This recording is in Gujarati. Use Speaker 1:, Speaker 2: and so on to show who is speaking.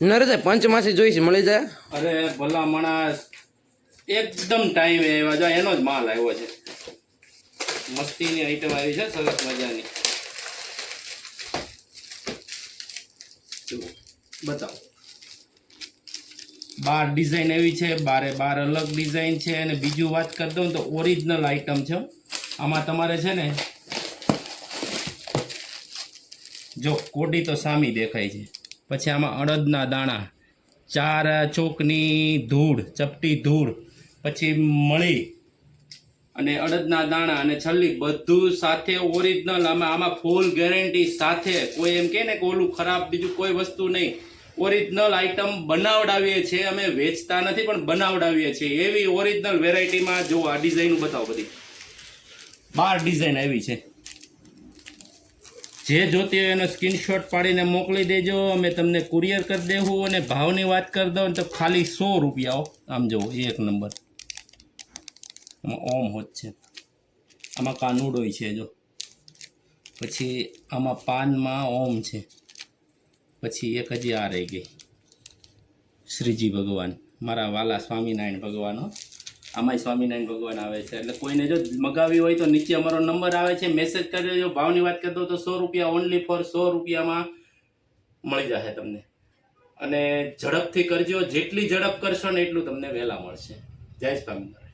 Speaker 1: નરેશભાઈ પંચમાસી જોઈશે મળી જાય?
Speaker 2: અરે ભલા માણસ એકદમ ટાઈમે આવ્યા. જો એનો જ માલ આવ્યો છે. મસ્તીની આઈટમ આવી છે, સરસ મજાની. બતાવો. 12 ડિઝાઇન એવી છે, 12 અલગ ડિઝાઇન છે. અને બીજું વાત કરી દઉં તો ઓરિજિનલ આઈટમ છે. આમાં તમારે છે ને જો કોડી તો સામી દેખાય છે. પછી આમાં અડદના દાણા, 4 ચોકની ધૂળ, ચપટી ધૂળ, પછી મળી અને અડદના દાણા અને છલ્લી બધું સાથે ઓરિજિનલ. આમાં ફૂલ ગેરંટી સાથે. કોઈ એમ કહે ને કે ઓલું ખરાબ બીજું કોઈ વસ્તુ નહીં. ઓરિજિનલ આઈટમ બનાવડાવીએ છીએ અમે, વેચતા નથી પણ બનાવડાવીએ છીએ. એવી ઓરિજિનલ વેરાયટીમાં જો આ ડિઝાઇન બતાવો. બધી 12 ડિઝાઇન આવી છે. જે જોતી હોય એનો સ્ક્રીનશોટ પાડીને મોકલી દેજો. અમે તમને કુરિયર કરી દેવું. અને ભાવની વાત કરી દઉં તો ખાલી 100 રૂપિયા. આમ જુઓ, એક નંબર. આમાં ઓમ હોત છે, આમાં કાનુડોય છે જો. પછી આમાં પાનમાં ઓમ છે. પછી એક હજી આ રહી ગઈ, શ્રીજી ભગવાન, મારા વાલા સ્વામિનારાયણ ભગવાન. આમાંય સ્વામિનારાયણ ભગવાન આવે છે. એટલે કોઈને જો મગાવી હોય તો નીચે અમારો નંબર આવે છે, મેસેજ કરી દેજો. ભાવની વાત કરી દો તો 100 રૂપિયા, ઓનલી ફોર 100 રૂપિયામાં મળી જશે તમને. અને ઝડપથી કરજો. જેટલી ઝડપ કરશો ને એટલું તમને વહેલા મળશે. જય સ્વામિનારાયણ.